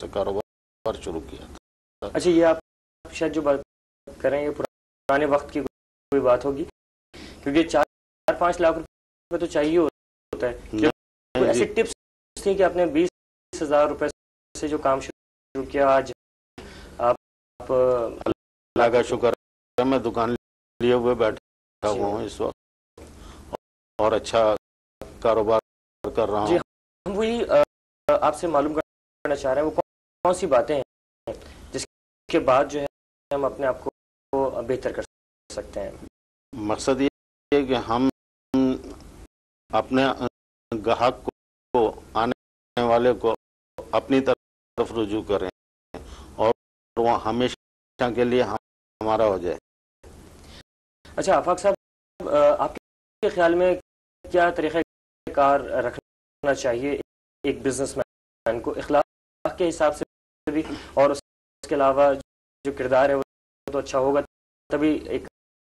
سے کاروبار شروع کیا تھا. اچھا، یہ آپ شاید جو بات کر رہے ہیں یہ پرانے وقت کی کوئی بات ہوگی، کیونکہ 4-5 لاکھ روپے تو چاہیے ہوتا ہے. کوئی ایسی ٹپس تھی کہ آپ نے 20,000 روپے سے جو کام شروع کیا؟ آج آپ اللہ کا شکر ہے میں دکان لیے ہوئے بیٹھا ہوا ہوں اس وقت اور اچھا کاروبار کر رہا ہوں. جی، ہم وہی آپ سے معلوم کرنا چاہ رہے ہیں وہ کون سی باتیں ہیں جس کے بعد جو ہے ہم اپنے آپ کو بہتر کر سکتے ہیں. مقصد یہ ہے کہ ہم اپنے گاہک کو آنے والے کو اپنی طرف رجوع کریں اور وہ ہمیشہ کے لیے ہمارا ہو جائے. اچھا آفاق صاحب، آپ کے خیال میں کیا طریقہ کار رکھنا چاہیے ایک بزنس مین کو اخلاق کے حساب سے بھی، اور اس کے علاوہ جو کردار ہے وہ تو اچھا ہوگا تبھی ایک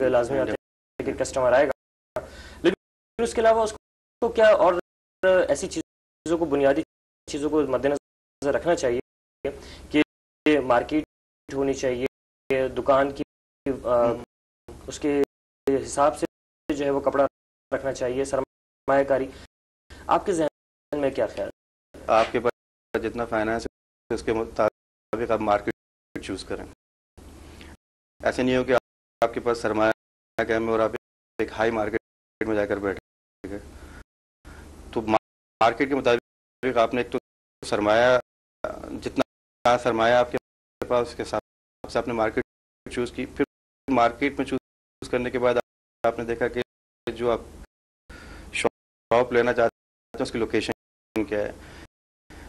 لازمی آتا ہے کہ کسٹمر آئے گا، لیکن اس کے علاوہ اس کو کیا اور ایسی چیزوں کو، بنیادی چیزوں کو مد نظر رکھنا چاہیے کہ مارکیٹ ہونی چاہیے، دکان کی اس کے حساب سے جو ہے وہ کپڑا رکھنا چاہیے، سرمایہ کاری. آپ کے ذہن میں کیا خیال ہے؟ آپ کے پاس جتنا فائنانس ہے اس کے مطابق آپ مارکیٹ چوز کریں. ایسے نہیں ہو کہ آپ کے پاس سرمایہ کم ہے اور آپ ایک ہائی مارکیٹ میں جا کر بیٹھے گئے. تو مارکیٹ کے مطابق آپ نے ایک تو سرمایہ، جتنا سرمایہ آپ کے پاس اس کے حساب سے آپ نے مارکیٹ چوز کی. پھر مارکیٹ میں چوز کرنے کے بعد آپ نے دیکھا کہ جو آپ شاپ لینا چاہتے ہیں اس کی لوکیشن کیا ہے،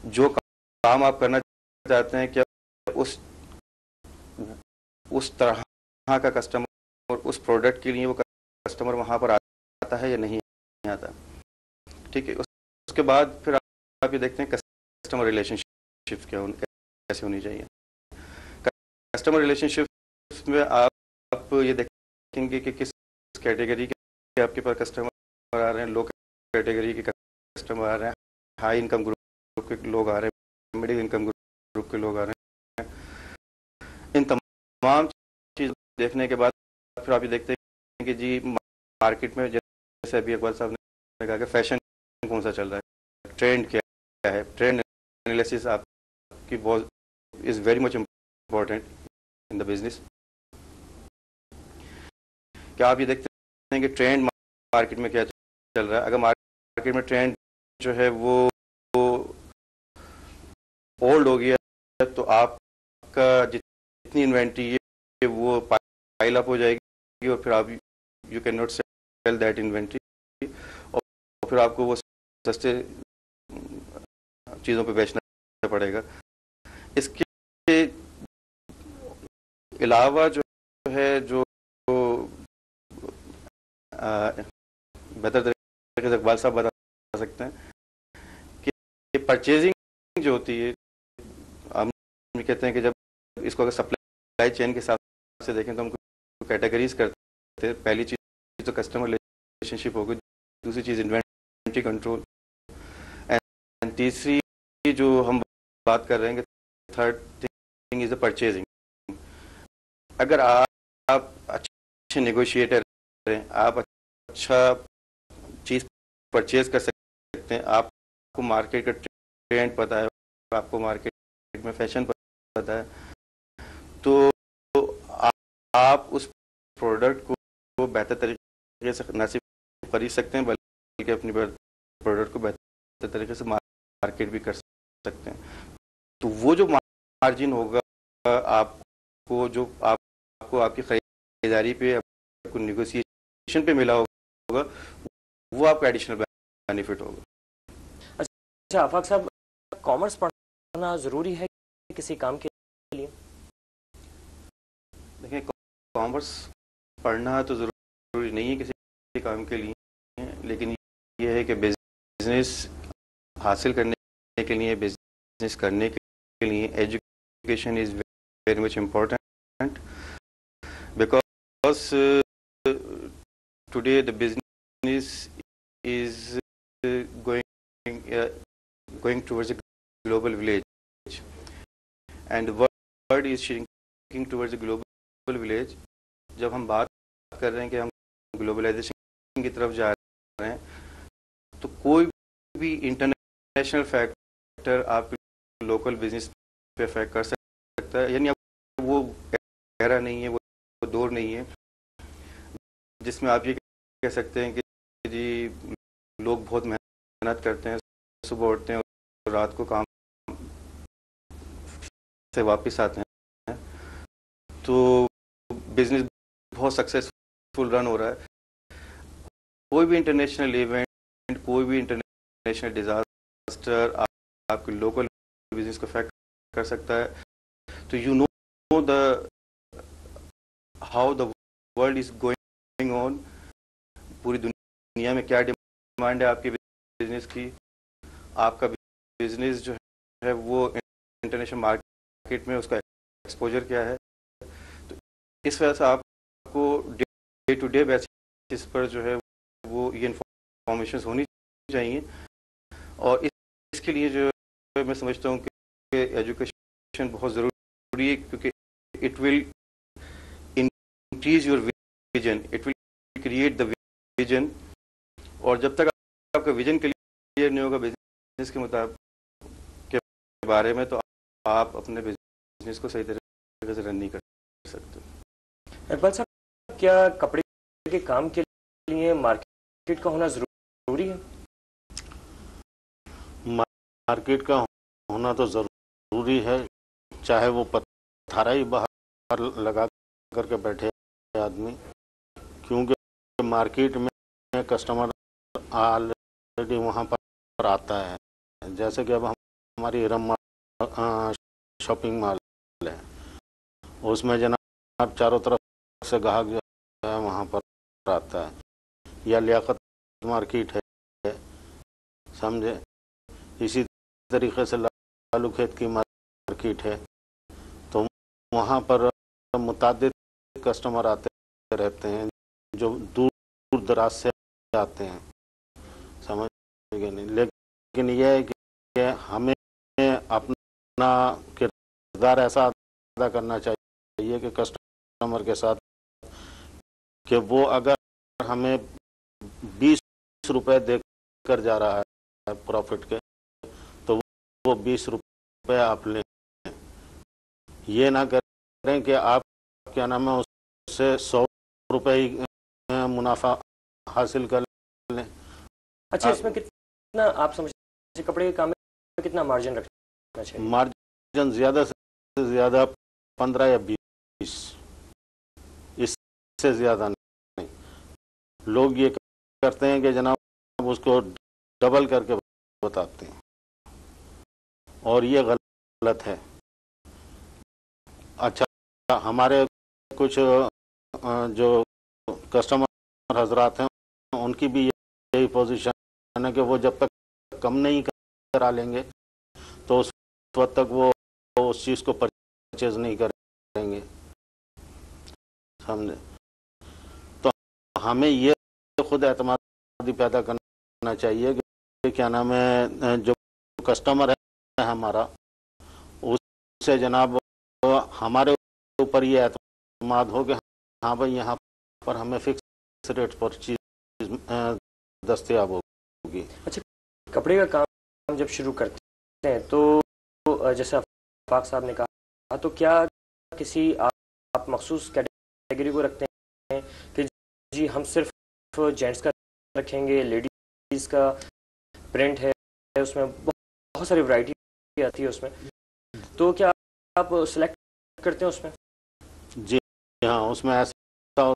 جو کام آپ کرنا چاہتے ہیں کیا اس طرح کا کسٹمر اور اس پروڈکٹ کے لیے وہ کسٹمر وہاں پر آتا ہے یا نہیں آتا. ٹھیک ہے، اس کے بعد پھر آپ یہ دیکھتے ہیں کسٹمر ریلیشن شپ کیسے ہونی چاہیے. کسٹمر ریلیشن شپ میں آپ یہ دیکھیں گے کہ کس کیٹیگری کے آپ کے پاس کسٹمر آ رہے ہیں، لو کیٹیگری کے کسٹمر آ رہے ہیں، ہائی انکم گروپ کے لوگ آ رہے ہیں، مڈل انکم گروپ کے لوگ آ رہے ہیں. ان تمام چیز دیکھنے کے بعد پھر آپ یہ دیکھتے ہیں کہ جی مارکیٹ میں جیسے ابھی اقبال صاحب نے کہا کہ فیشن کون سا چل رہا ہے، ٹرینڈ کیا ہے. ٹرینڈ انالیسس آپ کی بہت is very much important in the business. کیا آپ یہ دیکھتے ہیں کہ ٹرینڈ مارکیٹ میں کیا چل رہا ہے. اگر مارکیٹ میں ٹرینڈ جو ہے وہ اولڈ ہو گیا تو آپ کا جتنی انوینٹری ہے وہ پائل اپ ہو جائے گی اور پھر آپ you can not sell that inventory اور پھر آپ کو وہ سستے چیزوں پہ بیچنا پڑے گا. اس کے علاوہ جو ہے جو بہتر طریقے سے اقبال صاحب بتا سکتے ہیں کہ پرچیزنگ جو ہوتی ہے، ہم کہتے ہیں کہ جب اس کو اگر سپلائی چین کے حساب سے دیکھیں تو ہم کو کیٹیگریز کرتے ہیں. پہلی چیز تو کسٹمر ریلیشن شپ ہوگی، دوسری چیز انوینٹری کنٹرول، اینڈ تیسری جو ہم بات کر رہے ہیں کہ third thing is a purchasing. اگر آپ اچھے نیگوشیٹر ہیں، آپ اچھا چیز پرچیز کر سکتے ہیں، آپ کو مارکیٹ کا ٹرینڈ پتہ ہے، آپ کو مارکیٹ میں فیشن پتہ ہے، تو آپ اس پروڈکٹ کو بہتر طریقے سے نہ صرف خرید سکتے ہیں بلکہ اپنی پروڈکٹ کو بہتر طریقے سے مارکیٹ بھی کر سکتے ہیں. تو وہ جو مارجن ہوگا آپ کو، جو آپ کو آپ کی خریداری پہ، آپ کو نیگوسیشن پہ ملا ہوگا، وہ آپ کا ایڈیشنل بینیفٹ ہوگا. اچھا آفاق صاحب، کامرس پڑھنا ضروری ہے کسی کام کے لیے؟ دیکھیں، کامرس پڑھنا تو ضروری نہیں ہے کسی کام کے لیے، لیکن یہ ہے کہ بزنس حاصل کرنے کے لیے، بزنس کرنے کے لیے education is very much important, because today the business is going towards a global village. And world is shrinking towards a global village. جب ہم بات کر رہے ہیں کہ ہم گلوبلائزیشن کی طرف جا رہے ہیں تو کوئی بھی انٹرنیشنل فیکٹر آپ لوکل بزنس پہ افیکٹ کر سکتا ہے. یعنی وہ ایرا نہیں ہے, وہ دور نہیں ہے جس میں آپ یہ کہہ سکتے ہیں کہ جی لوگ بہت محنت کرتے ہیں, صبح اٹھتے ہیں اور رات کو کام سے واپس آتے ہیں, تو بزنس بہت سکسیسفل رن ہو رہا ہے. کوئی بھی انٹرنیشنل ایونٹ, کوئی بھی انٹرنیشنل ڈیزاسٹر آپ کے لوکل بزنس کو افیکٹ کر سکتا ہے. تو you know the how the world is going on, پوری دنیا میں کیا ڈیمانڈ ہے آپ کے بزنس کی, آپ کا بزنس جو ہے وہ انٹرنیشنل مارکیٹ میں اس کا ایکسپوجر کیا ہے. تو اس وجہ سے آپ کو ڈے ٹو ڈے بیسس پر جو ہے وہ یہ انفارمیشن ہونی چاہیے. اور اس کے لیے جو میں سمجھتا ہوں کہ ایجوکیشن بہت ضروری ہے, کیونکہ it will increase your vision, it will create the vision. اور جب تک آپ کا ویژن کلیئر نہیں ہوگا بزنس کے مطابق کے بارے میں, تو آپ اپنے بزنس کو صحیح طریقے سے رن نہیں کر سکتے. اقبال صاحب, کیا کپڑے کے کام کے لیے مارکیٹ کا ہونا ضروری ہے؟ مارکیٹ کا ہونا تو ضروری ہے, چاہے وہ پتھارا ہی باہر لگا کر کے بیٹھے آدمی, کیونکہ مارکیٹ میں کسٹمر آلریڈی وہاں پر آتا ہے. جیسے کہ اب ہماری ارم شاپنگ مال ہے, اس میں جناب چاروں طرف سے گاہک جو ہے وہاں پر آتا ہے. یا لیاقت مارکیٹ ہے, سمجھے. اسی طریقے سے لالو کھیت کی مارکیٹ ہے, تو وہاں پر متعدد کسٹمر آتے رہتے ہیں جو دور دراز سے آتے ہیں, سمجھ گئے نہیں. لیکن یہ ہے کہ ہمیں اپنا کردار ایسا ادا کرنا چاہیے کہ کسٹمر کے ساتھ کہ وہ اگر ہمیں 20 روپے دے کر جا رہا ہے پروفٹ کے, تو وہ 20 روپے آپ لیں. یہ نہ کریں کہ آپ کیا نام ہے اس سے 100 روپے ہی منافع حاصل کر لیں. اچھا, اس میں کتنا آپ سمجھتے ہیں کپڑے کے کام میں کتنا مارجن رکھنا چاہیے؟ مارجن زیادہ سے زیادہ 15 یا 20, اس سے زیادہ نہیں. لوگ یہ کرتے ہیں کہ جناب اس کو ڈبل کر کے بتاتے ہیں, اور یہ غلط ہے. اچھا, ہمارے کچھ جو کسٹمر حضرات ہیں ان کی بھی یہی پوزیشن ہے کہ وہ جب تک کم نہیں کرا لیں گے تو اس وقت تک وہ اس چیز کو پرچیز نہیں کریں گے, سمجھے. تو ہمیں یہ خود اعتمادی پیدا کرنا چاہیے کہ کیا نام ہے جو کسٹمر ہے ہمارا, اس سے جناب ہمارے اوپر یہ اعتماد ہو کہ ہاں بھائی یہاں پر ہمیں فکس ریٹ پر چیز دستیاب ہوگی. اچھا, کپڑے کا کام جب شروع کرتے ہیں تو جیسے آفاق صاحب نے کہا, تو کیا کسی آپ مخصوص کیٹیگری کو رکھتے ہیں کہ جی ہم صرف جینٹس کا رکھیں گے, لیڈیز کا پرنٹ ہے اس میں بہت ساری ورائٹی آتی ہے اس میں, تو کیا آپ سلیکٹ کرتے ہیں اس میں؟ جی ہاں, اس میں ایسا